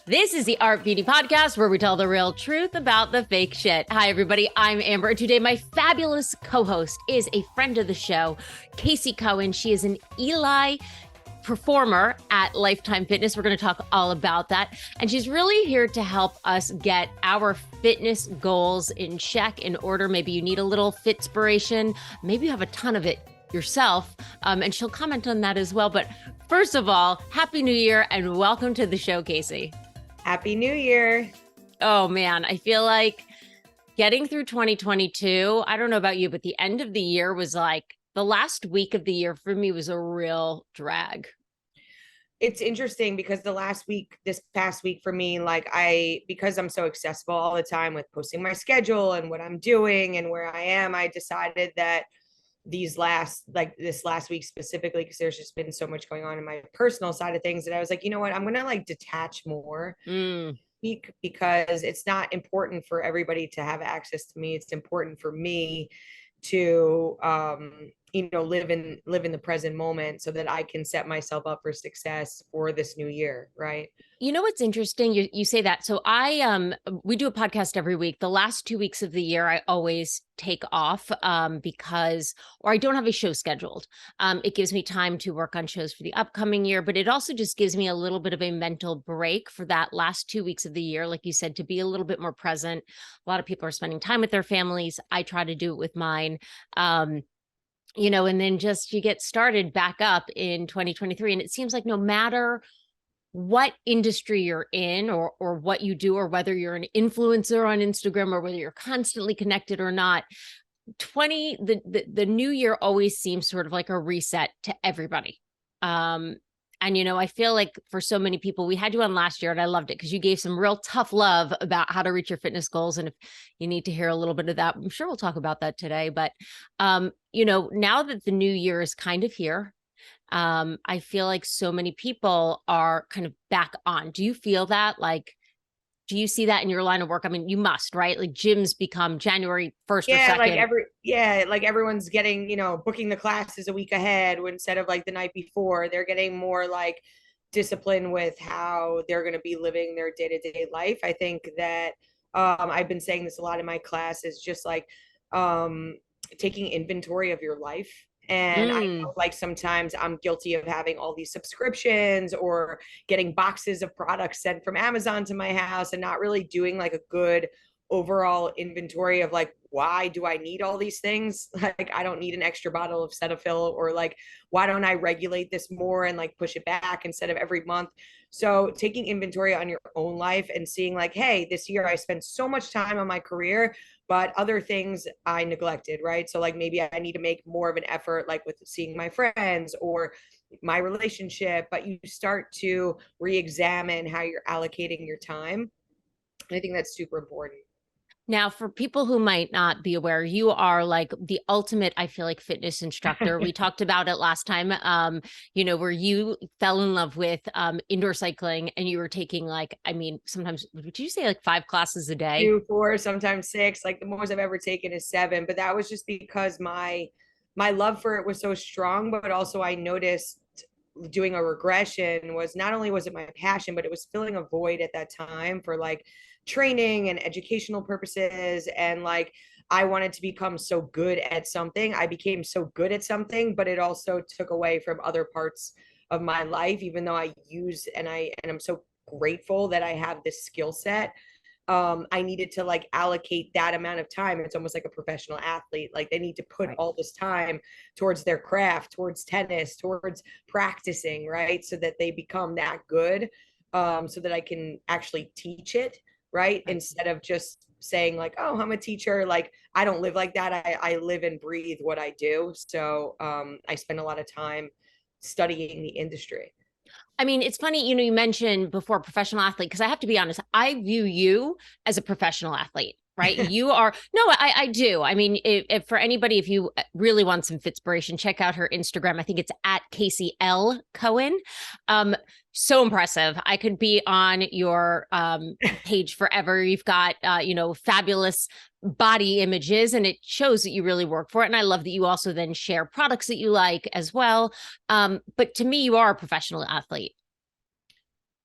This is the Art Beauty Podcast where we tell the real truth about the fake shit. Hi, everybody. I'm Amber. Today, my fabulous co-host is a friend of the show, Casey Cohen. She is an ELI performer at Life Time Fitness. We're going to talk all about that. And she's really here to help us get our fitness goals in check, in order. Maybe you need a little fitspiration. Maybe you have a ton of it yourself. And she'll comment on that as well. But first of all, Happy New Year and welcome to the show, Casey. Happy New Year. Oh man, I feel like getting through 2022, I don't know about you, but the end of the year was like, the last week of the year for me was a real drag. It's interesting because this past week for me, because I'm so accessible all the time with posting my schedule and what I'm doing and where I am, I decided that this last week specifically, because there's just been so much going on in my personal side of things, that I was like, you know what, I'm gonna detach more because it's not important for everybody to have access to me. It's important for me to live in the present moment so that I can set myself up for success for this new year, right? You know what's interesting? You say that. So we do a podcast every week. The last 2 weeks of the year, I always take off or I don't have a show scheduled. It gives me time to work on shows for the upcoming year, but it also just gives me a little bit of a mental break for that last 2 weeks of the year, like you said, to be a little bit more present. A lot of people are spending time with their families. I try to do it with mine. And then just you get started back up in 2023. And it seems like no matter what industry you're in or what you do, or whether you're an influencer on Instagram or whether you're constantly connected or not, the new year always seems sort of like a reset to everybody. I feel like for so many people, we had you on last year and I loved it because you gave some real tough love about how to reach your fitness goals. And if you need to hear a little bit of that, I'm sure we'll talk about that today. But, now that the new year is kind of here, I feel like so many people are kind of back on. Do you feel that? Do you see that in your line of work? I mean, you must, right? Like gyms become January 1st or 2nd. Everyone's getting, booking the classes a week ahead instead of the night before. They're getting more discipline with how they're going to be living their day-to-day life. I think that I've been saying this a lot in my class, is just taking inventory of your life. And I know sometimes I'm guilty of having all these subscriptions or getting boxes of products sent from Amazon to my house and not really doing a good overall inventory of why do I need all these things? I don't need an extra bottle of Cetaphil, or why don't I regulate this more and push it back instead of every month? So taking inventory on your own life and seeing hey, this year I spent so much time on my career, but other things I neglected, right? So maybe I need to make more of an effort, with seeing my friends or my relationship, but you start to re-examine how you're allocating your time. And I think that's super important. Now, for people who might not be aware, you are the ultimate, I feel like, fitness instructor. We talked about it last time, where you fell in love with indoor cycling and you were taking sometimes, would you say 5 classes a day? 2, 4, sometimes 6. The most I've ever taken is 7. But that was just because my love for it was so strong, but also I noticed doing a regression was not only was it my passion, but it was filling a void at that time for training and educational purposes. And I wanted to become so good at something. I became so good at something, but it also took away from other parts of my life, even though I use and I'm so grateful that I have this skill set. I needed to allocate that amount of time. It's almost like a professional athlete. They need to put all this time towards their craft, towards tennis, towards practicing, right? So that they become that good, so that I can actually teach it, right? Instead of just saying oh, I'm a teacher. I don't live like that. I live and breathe what I do. So I spend a lot of time studying the industry. I mean, it's funny, you mentioned before professional athlete, because I have to be honest, I view you as a professional athlete, right? You are, no, I do. I mean, if for anybody, if you really want some fitspiration, check out her Instagram. I think it's at Casey L. Cohen. So impressive. I could be on your page forever. You've got, fabulous body images, and it shows that you really work for it. And I love that you also then share products that you like as well. But to me, you are a professional athlete.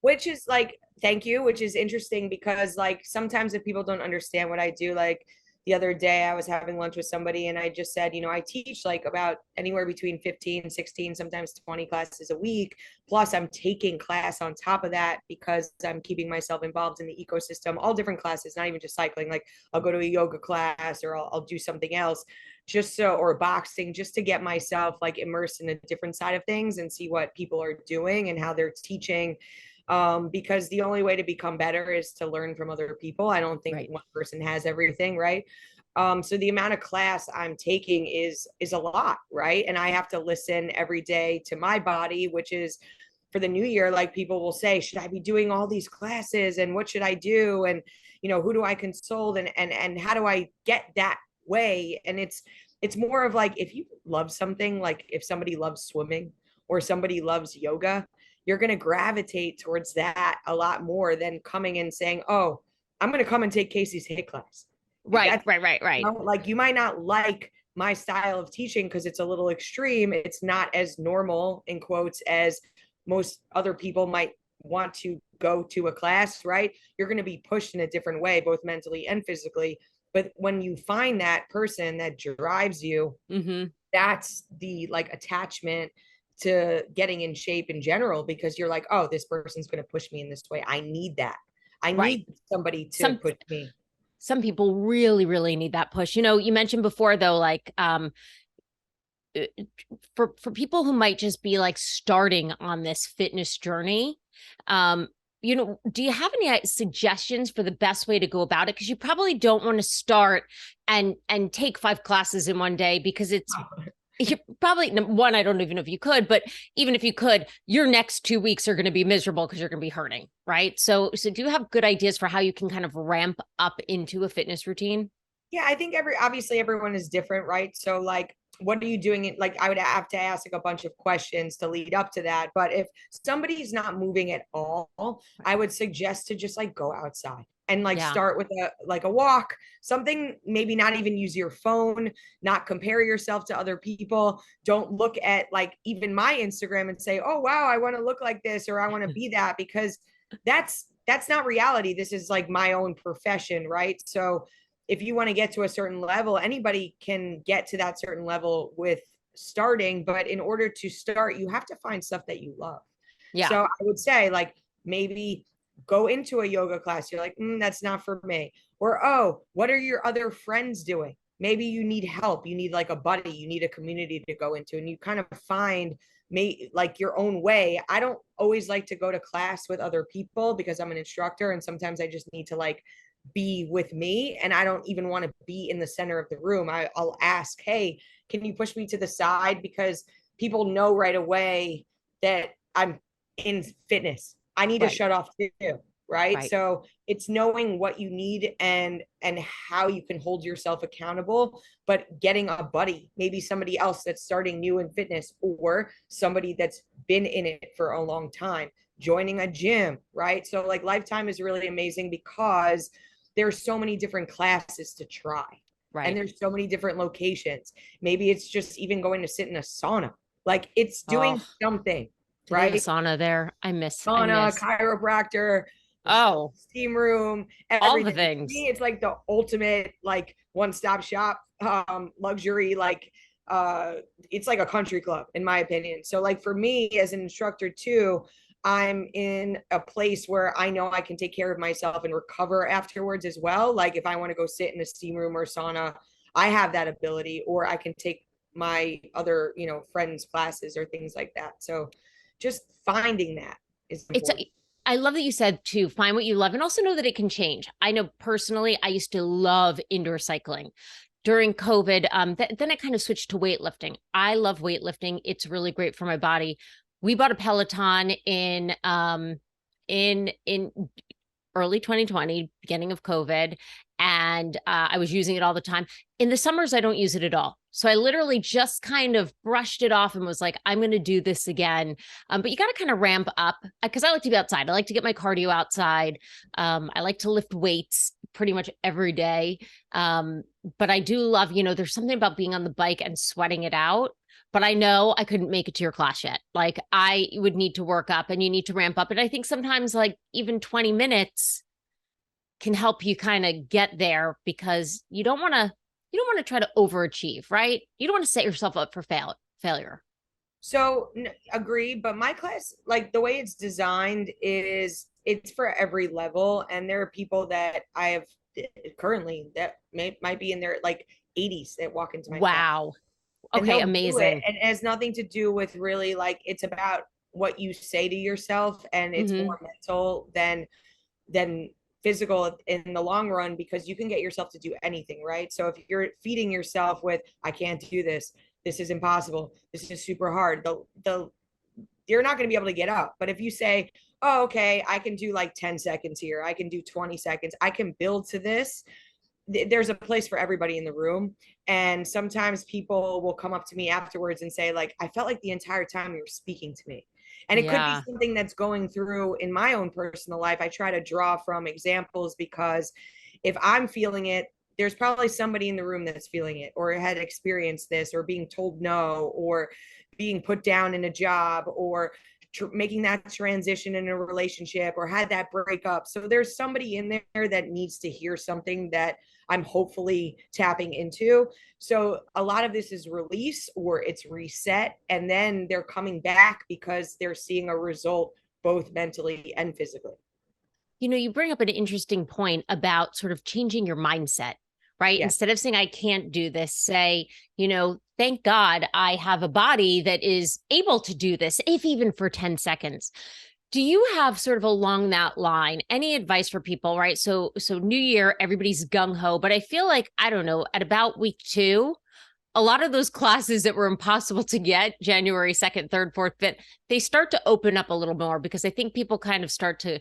which is like, thank you, which is interesting because like sometimes if people don't understand what I do, like the other day I was having lunch with somebody and I just said, I teach like about anywhere between 15, 16, sometimes 20 classes a week. Plus I'm taking class on top of that because I'm keeping myself involved in the ecosystem, all different classes, not even just cycling. Like I'll go to a yoga class or I'll do something else just so, or boxing, just to get myself like immersed in a different side of things and see what people are doing and how they're teaching, because the only way to become better is to learn from other people. I don't think Right. one person has everything, right? So the amount of class I'm taking is a lot, right? And I have to listen every day to my body, which is for the new year, like people will say, should I be doing all these classes and what should I do? And who do I consult and how do I get that way? And it's more of like, if you love something, like if somebody loves swimming or somebody loves yoga, you're going to gravitate towards that a lot more than coming and saying, oh, I'm going to come and take Casey's HIIT class. Like Right, right. like you might not like my style of teaching because it's a little extreme. It's not as normal in quotes as most other people might want to go to a class, right? You're going to be pushed in a different way, both mentally and physically. But when you find that person that drives you, Mm-hmm. that's the like attachment to getting in shape in general, because you're like, oh, this person's going to push me in this way. I need that. I Right. need somebody to Some push me. some people really, really need that push. You mentioned before though, like for people who might just be like starting on this fitness journey, um, do you have any suggestions for the best way to go about it? Because you probably don't want to start and take 5 classes in one day, because you're probably, one, I don't even know if you could, but even if you could, your next 2 weeks are going to be miserable because you're going to be hurting, right? So do you have good ideas for how you can kind of ramp up into a fitness routine? Yeah, I think obviously everyone is different, right? So like, what are you doing? Like I would have to ask like a bunch of questions to lead up to that. But if somebody's not moving at all, I would suggest to just like go outside and like Yeah. start with a walk, something, maybe not even use your phone, not compare yourself to other people. Don't look at like even my Instagram and say, oh wow, I want to look like this or I want to be that, because that's not reality. This is like my own profession, right? So if you want to get to a certain level, anybody can get to that certain level with starting. But in order to start, you have to find stuff that you love. Yeah. So I would say, like, maybe go into a yoga class. You're like, that's not for me. Or, oh, what are your other friends doing? Maybe you need help. You need like a buddy. You need a community to go into, and you kind of find like your own way. I don't always like to go to class with other people because I'm an instructor, and sometimes I just need to like be with me, and I don't even want to be in the center of the room. I'll ask, hey, can you push me to the side? Because people know right away that I'm in fitness. I need to Right. shut off too, right? Right. So it's knowing what you need and how you can hold yourself accountable, but getting a buddy, maybe somebody else that's starting new in fitness, or somebody that's been in it for a long time, joining a gym, right? So like Life Time is really amazing because there's so many different classes to try, and Right. there's so many different locations. Maybe it's just even going to sit in a sauna. Like it's Oh, doing something, do they have a right? sauna there? I miss. Chiropractor, Oh, steam room, all the everything. For things. me, it's like the ultimate like one-stop shop, luxury, like uh it's like a country club in my opinion. So like for me as an instructor too, I'm in a place where I know I can take care of myself and recover afterwards as well. Like if I want to go sit in a steam room or sauna, I have that ability, or I can take my other, friends' classes or things like that. So just finding that is It's important. I love that you said to find what you love, and also know that it can change. I know personally, I used to love indoor cycling. During COVID, then I kind of switched to weightlifting. I love weightlifting. It's really great for my body. We bought a Peloton in early 2020, beginning of COVID, and I was using it all the time. In the summers, I don't use it at all. So I literally just kind of brushed it off and was like, I'm going to do this again. But you got to kind of ramp up, because I like to be outside. I like to get my cardio outside. I like to lift weights pretty much every day. But I do love, there's something about being on the bike and sweating it out but I know I couldn't make it to your class yet. Like I would need to work up and you need to ramp up. And I think sometimes like even 20 minutes can help you kind of get there because you don't want to try to overachieve, right? You don't want to set yourself up for failure. So agree, but my class, like the way it's designed is it's for every level. And there are people that I have currently that might be in their like 80s that walk into my class Wow. and Okay, they'll do it. amazing. And it has nothing to do with really like it's about what you say to yourself and it's Hmm. more mental than physical in the long run because you can get yourself to do anything, right? So if you're feeding yourself with I can't do this is impossible, this is super hard, the you're not going to be able to get up. But if you say, oh, okay, I can do like 10 seconds here, I can do 20 seconds, I can build to this, there's a place for everybody in the room. And sometimes people will come up to me afterwards and say like I felt like the entire time you were speaking to me. And it could be Yeah. something that's going through in my own personal life. I try to draw from examples because if I'm feeling it, there's probably somebody in the room that's feeling it or had experienced this or being told no or being put down in a job or making that transition in a relationship or had that breakup. So there's somebody in there that needs to hear something that I'm hopefully tapping into. So a lot of this is release or it's reset. And then they're coming back because they're seeing a result both mentally and physically. You bring up an interesting point about sort of changing your mindset, right? Yeah. Instead of saying, I can't do this, say, thank God I have a body that is able to do this, if even for 10 seconds. Do you have sort of along that line any advice for people, right? So new year, everybody's gung ho, but I feel like, I don't know, at about week 2, a lot of those classes that were impossible to get January 2nd, 3rd, 4th, 5th, they start to open up a little more because I think people kind of start to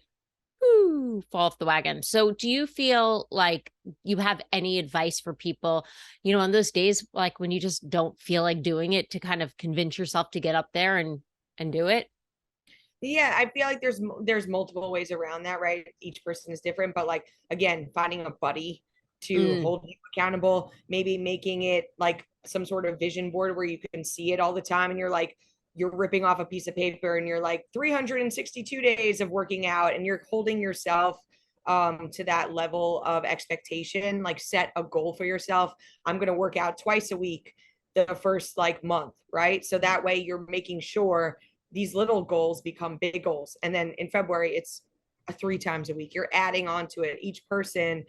fall off the wagon. So do you feel like you have any advice for people, on those days, like when you just don't feel like doing it to kind of convince yourself to get up there and do it? Yeah, I feel like there's multiple ways around that, right? Each person is different, but like again, finding a buddy to Mm. hold you accountable, maybe making it like some sort of vision board where you can see it all the time and you're ripping off a piece of paper and you're like 362 days of working out and you're holding yourself to that level of expectation, like set a goal for yourself. I'm going to work out twice a week the first like month, right? So that way you're making sure these little goals become big goals. And then in February, it's 3 times a week. You're adding on to it. Each person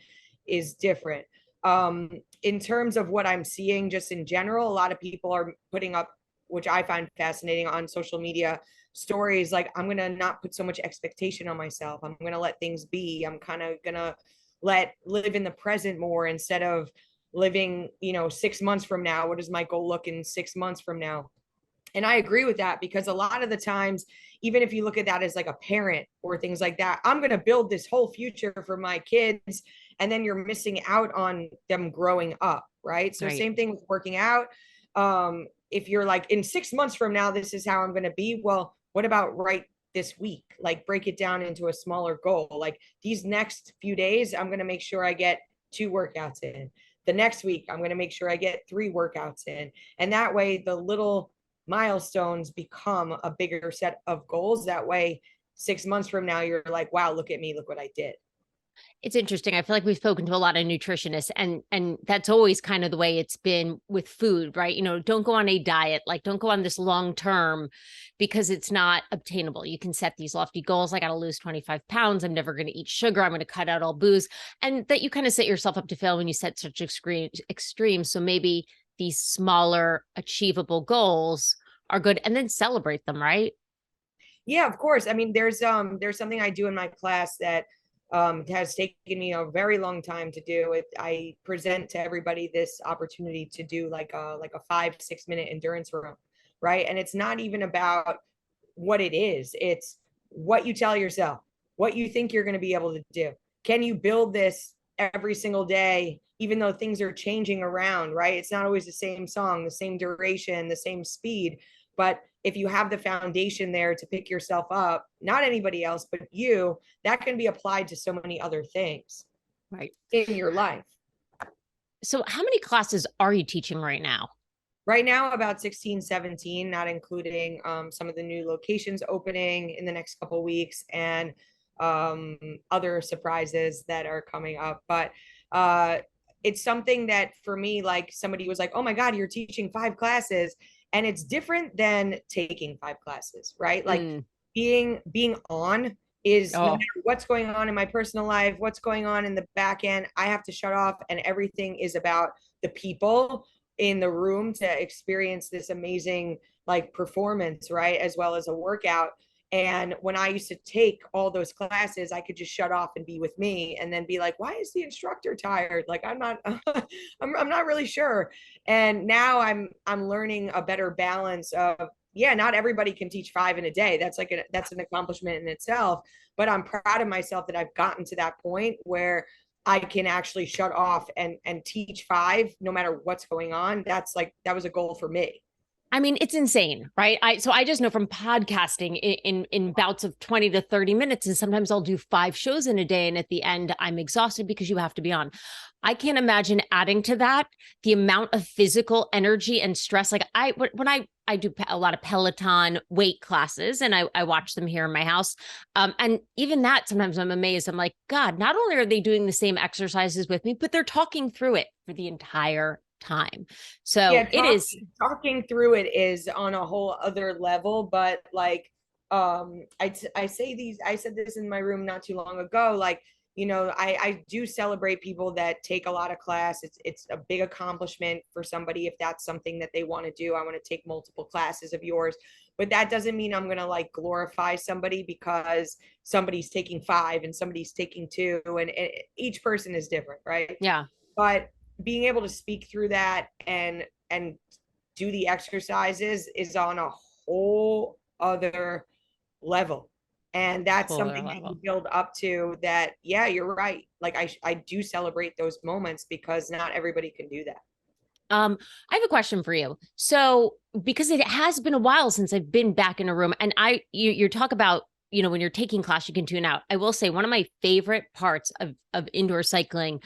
is different. In terms of what I'm seeing, just in general, a lot of people are putting up, which I find fascinating on social media, stories like, I'm going to not put so much expectation on myself. I'm going to let things be. I'm kind of going to live in the present more instead of living, 6 months from now. What does my goal look in 6 months from now? And I agree with that because a lot of the times, even if you look at that as like a parent or things like that, I'm going to build this whole future for my kids. And then you're missing out on them growing up. Right. So, Right. same thing with working out. If you're like in 6 months from now, this is how I'm going to be. Well, what about right this week? Like break it down into a smaller goal. Like these next few days, I'm going to make sure I get 2 workouts in. The next week, I'm going to make sure I get 3 workouts in. And that way, the little milestones become a bigger set of goals. That way, 6 months from now, you're like, wow, look at me, look what I did. It's interesting. I feel like we've spoken to a lot of nutritionists and that's always kind of the way it's been with food, right? Don't go on a diet, like don't go on this long term because it's not obtainable. You can set these lofty goals. I got to lose 25 pounds. I'm never going to eat sugar. I'm going to cut out all booze. And that you kind of set yourself up to fail when you set such extreme. So maybe these smaller achievable goals are good and then celebrate them, right? Yeah, of course. I mean, there's something I do in my class that has taken me a very long time to do. I present to everybody this opportunity to do like a 5-6 minute endurance run, right? And it's not even about what it is. It's what you tell yourself, what you think you're going to be able to do. Can you build this every single day, even though things are changing around, right? It's not always the same song, the same duration, the same speed. But if you have the foundation there to pick yourself up, not anybody else, but you, that can be applied to so many other things Right. in your life. So how many classes are you teaching right now? Right now, about 16, 17, not including some of the new locations opening in the next couple of weeks and other surprises that are coming up. But uh, it's something that for me, like somebody was like, oh my God, you're teaching 5 classes. And it's different than taking 5 classes, right? Like Mm. being on is no Oh, matter what's going on in my personal life, what's going on in the back end, I have to shut off and everything is about the people in the room to experience this amazing like performance, right? As well as a workout. And when I used to take all those classes, I could just shut off and be with me and then be like, why is the instructor tired? Like I'm not I'm not really sure. And now I'm learning a better balance of yeah, not everybody can teach 5 in a day. That's an accomplishment in itself. But I'm proud of myself that I've gotten to that point where I can actually shut off and teach 5 no matter what's going on. That's like that was a goal for me. I mean, it's insane, right? I just know from podcasting in bouts of 20 to 30 minutes, and sometimes I'll do 5 shows in a day, and at the end, I'm exhausted because you have to be on. I can't imagine adding to that the amount of physical energy and stress. Like when I do a lot of Peloton weight classes, and I watch them here in my house, and even that sometimes I'm amazed. I'm like, God, not only are they doing the same exercises with me, but they're talking through it for the entire time. So Yeah, it is. talking through it is on a whole other level, but like I say these I said this in my room not too long ago, like you know, I do celebrate people that take a lot of class. It's a big accomplishment for somebody if that's something that they want to do. I want to take multiple classes of yours, but that doesn't mean I'm gonna like glorify somebody because somebody's taking 5 and somebody's taking 2, and each person is different, right? Yeah. But being able to speak through that and do the exercises is on a whole other level, and that's Whole other something that you level. build up to. That yeah, you're right, like I do celebrate those moments because not everybody can do that. I have a question for you. So, because it has been a while since I've been back in a room, and you talk about, when you're taking class, you can tune out. I will say one of my favorite parts of indoor cycling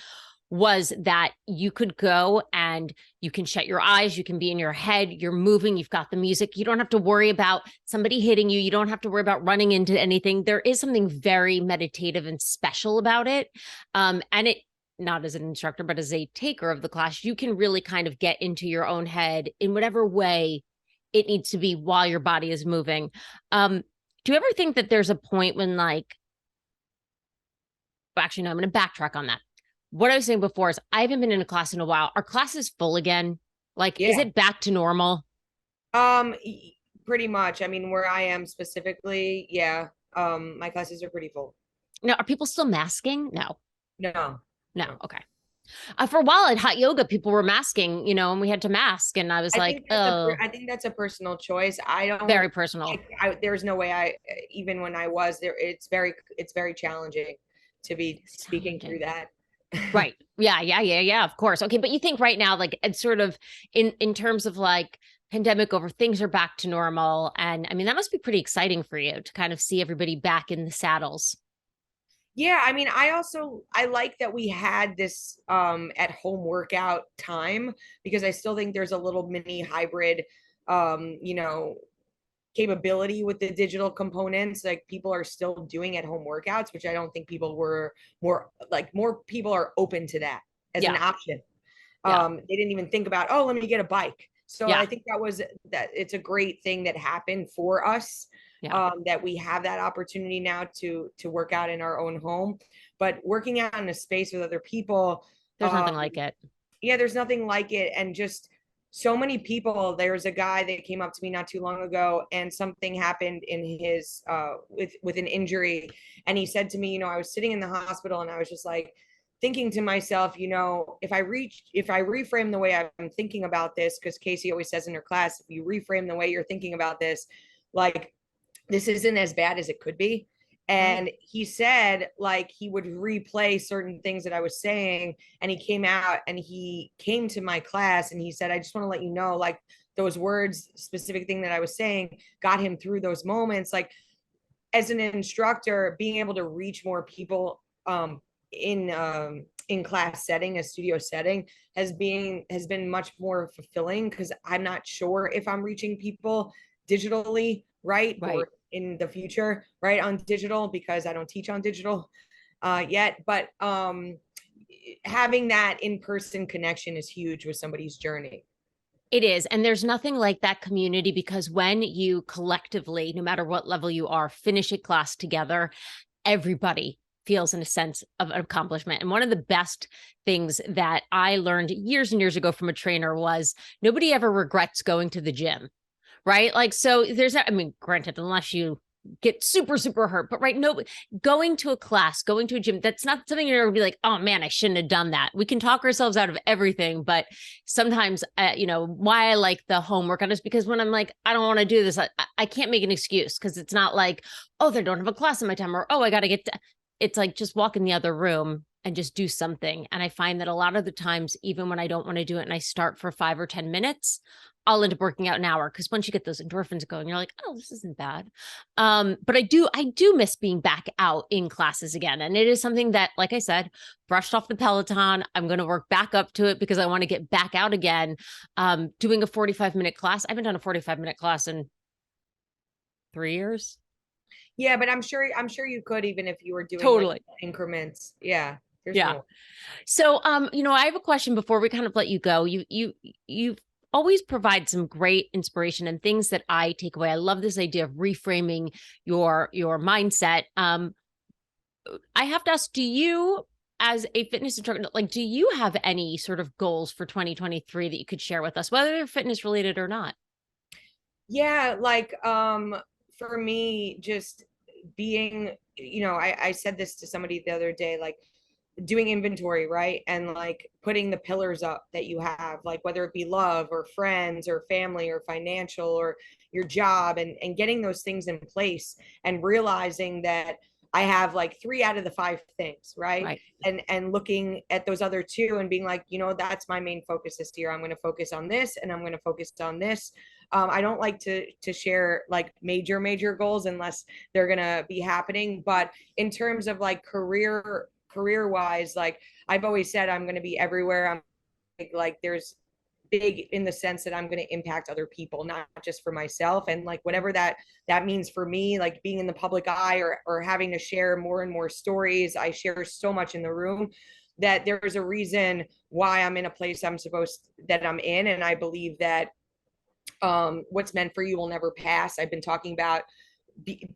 was that you could go and you can shut your eyes, you can be in your head, you're moving, you've got the music. You don't have to worry about somebody hitting you. You don't have to worry about running into anything. There is something very meditative and special about it. And it, not as an instructor, but as a taker of the class, you can really kind of get into your own head in whatever way it needs to be while your body is moving. Do you ever think that there's a point when actually, no, I'm going to backtrack on that. What I was saying before is I haven't been in a class in a while. Are classes full again? Like, is Yeah, it back to normal? um pretty much. I mean, where I am specifically, yeah, my classes are pretty full. No, are people still masking? No, No, no. no. Okay. For a while at hot yoga, people were masking, and we had to mask. And I was like, oh, I think that's a personal choice. I don't very personal. there's no way even when I was there, it's very challenging to be It's speaking through challenging. that. Right. Yeah, yeah, yeah, yeah, of course. Okay. But you think right now, like it's sort of in terms of like pandemic over, things are back to normal. And I mean, that must be pretty exciting for you to kind of see everybody back in the saddles. Yeah, I mean, I like that we had this at home workout time because I still think there's a little mini hybrid you know, capability with the digital components. Like people are still doing at home workouts, which I don't think people were more people are open to that as an Yeah. option. Yeah. They didn't even think about, oh, let me get a bike. So Yeah. I think that it's a great thing that happened for us, Yeah. that we have that opportunity now to work out in our own home. But working out in a space with other people, There's um, nothing like it. yeah, there's nothing like it. And just so many people. There's a guy that came up to me not too long ago, and something happened in his with an injury, and he said to me, I was sitting in the hospital, and I was just like thinking to myself, if I reframe the way I'm thinking about this, because Casey always says in her class, if you reframe the way you're thinking about this, like this isn't as bad as it could be. Right. And he said like he would replay certain things that I was saying, and he came out and he came to my class and he said, I just want to let you know, like those words, specific thing that I was saying got him through those moments. Like as an instructor, being able to reach more people in in class setting, a studio setting, has been much more fulfilling, because I'm not sure if I'm reaching people digitally, right, Right. or in the future, right, on digital, because I don't teach on digital yet. But having that in-person connection is huge with somebody's journey. It is. And there's nothing like that community, because when you collectively, no matter what level you are, finish a class together, everybody feels in a sense of accomplishment. And one of the best things that I learned years and years ago from a trainer was nobody ever regrets going to the gym, right? Like, so there's, I mean, granted, unless you get super, super hurt, but right, no, going to a class, going to a gym, that's not something you're gonna be like, oh man, I shouldn't have done that. We can talk ourselves out of everything, but sometimes, why I like the home workout is because when I'm like, I don't want to do this, I can't make an excuse, because it's not like, oh, they don't have a class in my time, or oh, I got to get to, it's like just walk in the other room and just do something. And I find that a lot of the times, even when I don't want to do it and I start for 5 or 10 minutes, I'll end up working out an hour, because once you get those endorphins going, you're like, oh, this isn't bad. But I do miss being back out in classes again. And it is something that, like I said, brushed off the Peloton. I'm going to work back up to it because I want to get back out again. Doing a 45-minute class. I haven't done a 45-minute class in 3 years. Yeah, but I'm sure you could, even if you were doing like Totally. increments. Yeah, there's Yeah. no. So, I have a question before we kind of let you go. You always provide some great inspiration and things that I take away. I love this idea of reframing your mindset. I have to ask, do you, as a fitness instructor, like, do you have any sort of goals for 2023 that you could share with us, whether they're fitness related or not? Yeah, like for me, just being, I said this to somebody the other day, like doing inventory, right? And like putting the pillars up that you have, like whether it be love or friends or family or financial or your job, and getting those things in place, and realizing that I have like 3 out of the 5 things, right? Right. And looking at those other 2 and being like, that's my main focus this year. I'm going to focus on this, and I'm going to focus on this. I don't like to share like major goals unless they're going to be happening. But in terms of like career wise, like I've always said, I'm going to be everywhere. I'm like there's big in the sense that I'm going to impact other people, not just for myself. And like whatever that means for me, like being in the public eye, or having to share more and more stories. I share so much in the room that there's a reason why I'm in a place that I'm in. And I believe that what's meant for you will never pass. I've been talking about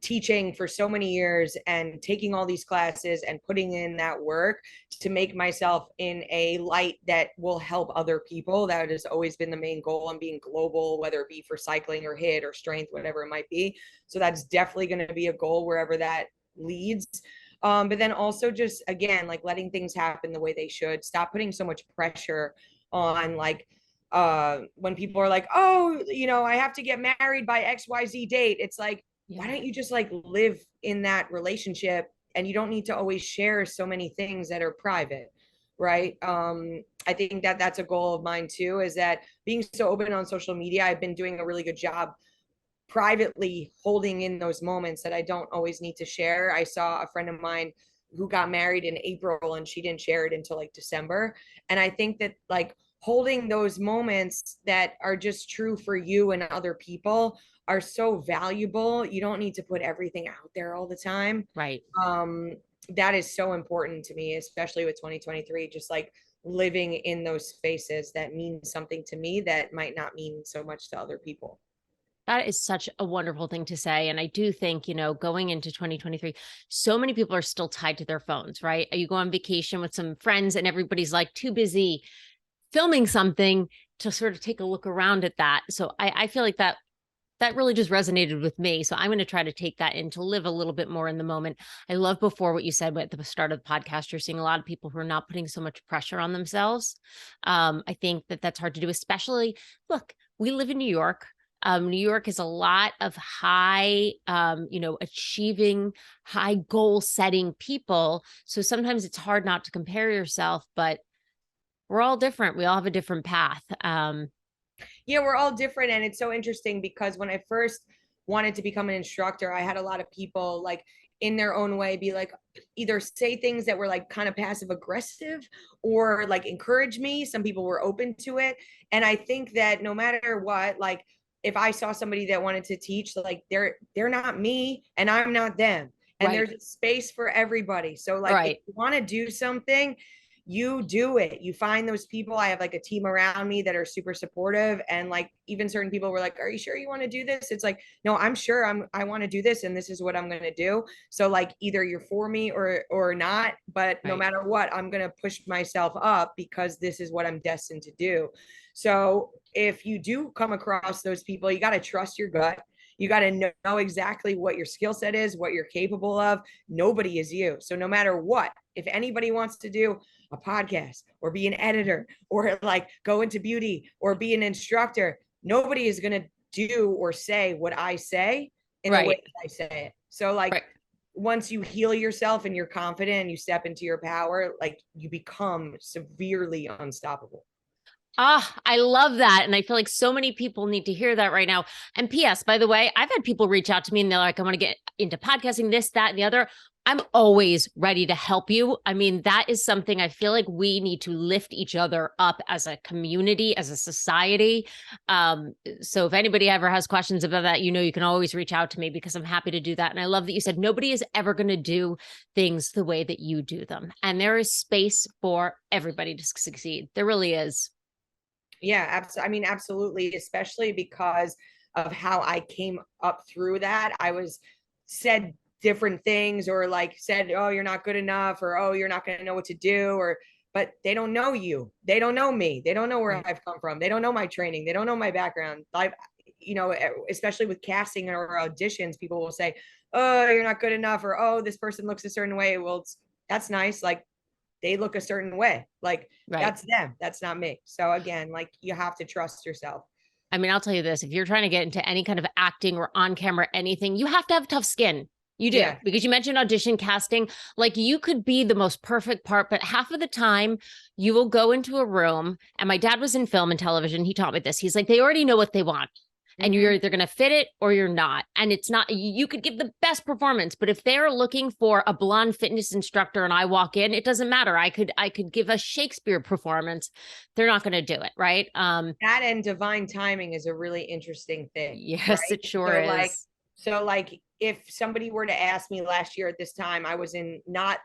teaching for so many years, and taking all these classes and putting in that work to make myself in a light that will help other people. That has always been the main goal, and being global, whether it be for cycling or HIIT or strength, whatever it might be. So that's definitely going to be a goal wherever that leads. But then also just, again, like letting things happen the way they should. Stop putting so much pressure on, like, when people are like, oh, I have to get married by XYZ date. It's like, why don't you just like live in that relationship, and you don't need to always share so many things that are private, right? I think that that's a goal of mine too, is that being so open on social media, I've been doing a really good job privately holding in those moments that I don't always need to share. I saw a friend of mine who got married in April, and she didn't share it until like December. And I think that like holding those moments that are just true for you and other people are so valuable. You don't need to put everything out there all the time. Right. That is so important to me, especially with 2023, just like living in those spaces that mean something to me that might not mean so much to other people. That is such a wonderful thing to say. And I do think, going into 2023, so many people are still tied to their phones, right? You go on vacation with some friends and everybody's like too busy filming something to sort of take a look around at that. So I feel like that really just resonated with me. So I'm going to try to take that in, to live a little bit more in the moment. I love before what you said at the start of the podcast, you're seeing a lot of people who are not putting so much pressure on themselves. I think that that's hard to do, especially, look, we live in New York. New York is a lot of high, achieving, high goal setting people. So sometimes it's hard not to compare yourself, but we're all different. We all have a different path. Yeah, we're all different. And it's so interesting because when I first wanted to become an instructor, I had a lot of people like in their own way be like, either say things that were like kind of passive aggressive or like encourage me. Some people were open to it. And I think that no matter what, like if I saw somebody that wanted to teach, like they're not me and I'm not them. And Right. there's a space for everybody. So like if Right. you want to do something, you do it. You find those people. I have like a team around me that are super supportive, and like even certain people were like, are you sure you want to do this? It's like, no, I'm sure I want to do this and this is what I'm going to do. So like either you're for me or not, but no Right. matter what, I'm going to push myself up because this is what I'm destined to do. So if you do come across those people, you got to trust your gut. You got to know exactly what your skill set is, what you're capable of. Nobody is you. So no matter what, if anybody wants to do a podcast or be an editor or like go into beauty or be an instructor, nobody is going to do or say what I say in the way Right. that I say it. So like Right. once you heal yourself and you're confident and you step into your power, like you become severely unstoppable. Ah, I love that. And I feel like so many people need to hear that right now. And P.S., by the way, I've had people reach out to me and they're like, I want to get into podcasting, this, that, and the other. I'm always ready to help you. I mean, that is something I feel like we need to lift each other up as a community, as a society. So if anybody ever has questions about that, you can always reach out to me because I'm happy to do that. And I love that you said nobody is ever going to do things the way that you do them. And there is space for everybody to succeed. There really is. Yeah, absolutely. I mean, absolutely, especially because of how I came up through that. I was said different things or like said, oh, you're not good enough, or oh, you're not going to know what to do, or but they don't know you. They don't know me. They don't know where Right. I've come from. They don't know my training. They don't know my background. Like, especially with casting or auditions, people will say, oh, you're not good enough, or oh, this person looks a certain way. Well, that's nice. Like they look a certain way. Like Right. that's them. That's not me. So again, like you have to trust yourself. I mean, I'll tell you this, if you're trying to get into any kind of acting or on camera anything, you have to have tough skin. You do, Yeah. because you mentioned audition casting. Like you could be the most perfect part, but half of the time you will go into a room. And my dad was in film and television. He taught me this. He's like, they already know what they want. And you're Mm-hmm. either going to fit it or you're not. And it's not, you could give the best performance, but if they're looking for a blonde fitness instructor and I walk in, it doesn't matter. I could give a Shakespeare performance. They're not going to do it. Right. That and divine timing is a really interesting thing, Yes, right? it sure So like, is. so like if somebody were to ask me last year at this time, I was in not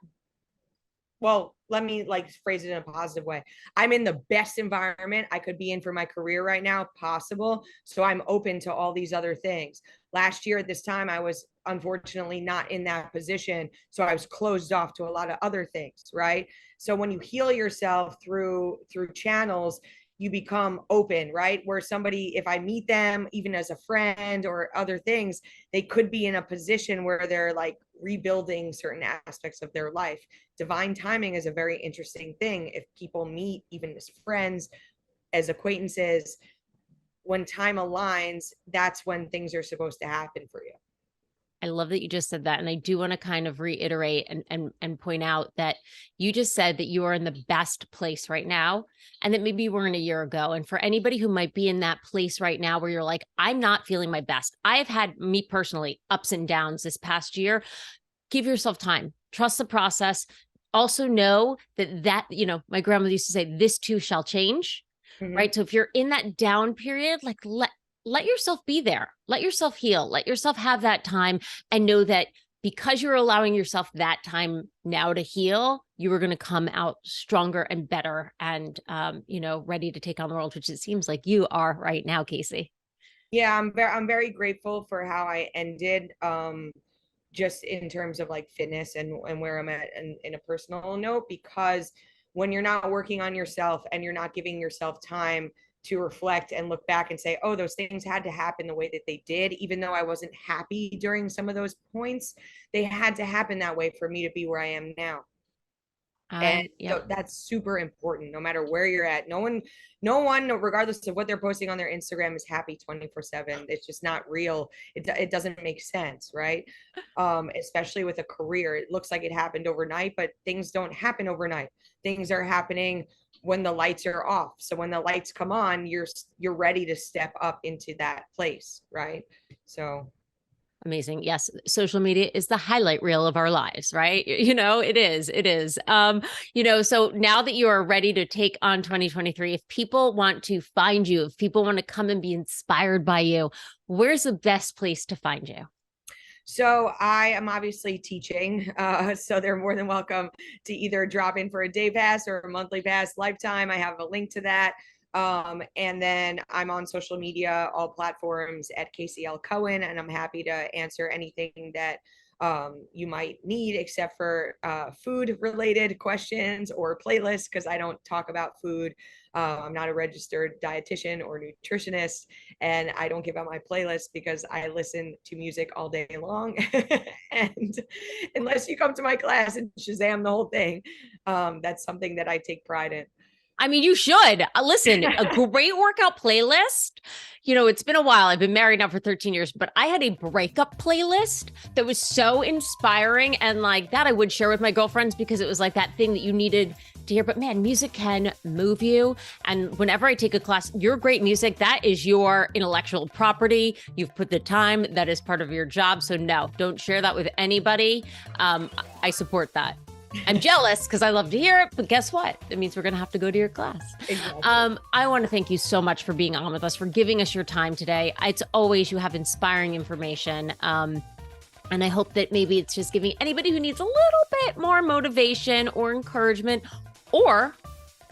well, let me like phrase it in a positive way. I'm in the best environment I could be in for my career right now possible. So I'm open to all these other things. Last year at this time, I was unfortunately not in that position. So I was closed off to a lot of other things, right? So when you heal yourself through channels, you become open, right? Where somebody, if I meet them, even as a friend or other things, they could be in a position where they're like rebuilding certain aspects of their life. Divine timing is a very interesting thing. If people meet, even as friends, as acquaintances, when time aligns, that's when things are supposed to happen for you. I love that you just said that. And I do want to kind of reiterate and point out that you just said that you are in the best place right now and that maybe you weren't a year ago. And for anybody who might be in that place right now where you're like, I'm not feeling my best. I have had me personally ups and downs this past year. Give yourself time, trust the process. Also know that my grandmother used to say, this too shall change. Mm-hmm. Right. So if you're in that down period, like let yourself be there, let yourself heal, let yourself have that time and know that because you're allowing yourself that time now to heal, you are going to come out stronger and better and, ready to take on the world, which it seems like you are right now, Casey. Yeah, I'm very grateful for how I ended. Just in terms of like fitness and where I'm at in a personal note, because when you're not working on yourself and you're not giving yourself time to reflect and look back and say, oh, those things had to happen the way that they did, even though I wasn't happy during some of those points, they had to happen that way for me to be where I am now. And Yep. so that's super important no matter where you're at. No one regardless of what they're posting on their Instagram is happy 24/7. It's just not real. It doesn't make sense, right? Especially with a career, it looks like it happened overnight, but things don't happen overnight. Things are happening when the lights are off. So when the lights come on, you're ready to step up into that place, right? So Amazing. Yes. Social media is the highlight reel of our lives, right? It is. It is. So now that you are ready to take on 2023, if people want to find you, if people want to come and be inspired by you, where's the best place to find you? So I am obviously teaching, so they're more than welcome to either drop in for a day pass or a monthly pass. Lifetime, I have a link to that. And then I'm on social media, all platforms at Casey Cohen, and I'm happy to answer anything that you might need, except for food related questions or playlists, because I don't talk about food. I'm not a registered dietitian or nutritionist, and I don't give out my playlist because I listen to music all day long. And unless you come to my class and Shazam the whole thing, that's something that I take pride in. I mean, you should. Listen, a great workout playlist. It's been a while. I've been married now for 13 years, but I had a breakup playlist that was so inspiring. And like that, I would share with my girlfriends because it was like that thing that you needed to hear. But man, music can move you. And whenever I take a class, your great music, that is your intellectual property. You've put the time. That is part of your job. So no, don't share that with anybody. I support that. I'm jealous because I love to hear it, but guess what? It means we're going to have to go to your class. Exactly. I want to thank you so much for being on with us, for giving us your time today. It's always, you have inspiring information. And I hope that maybe it's just giving anybody who needs a little bit more motivation or encouragement or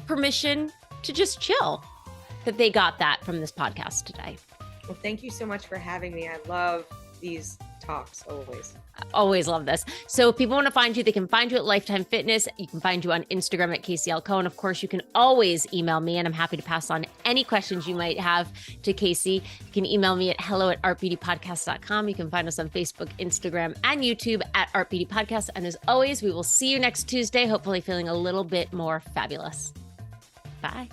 permission to just chill, that they got that from this podcast today. Well, thank you so much for having me. I love these talks always. Always love this. So if people want to find you, they can find you at Lifetime Fitness. You can find you on Instagram at Casey Cohen. Of course, you can always email me, and I'm happy to pass on any questions you might have to Casey. You can email me at hello@artbeautypodcast.com. You can find us on Facebook, Instagram, and YouTube at Art Beauty Podcast. And as always, we will see you next Tuesday, hopefully feeling a little bit more fabulous. Bye.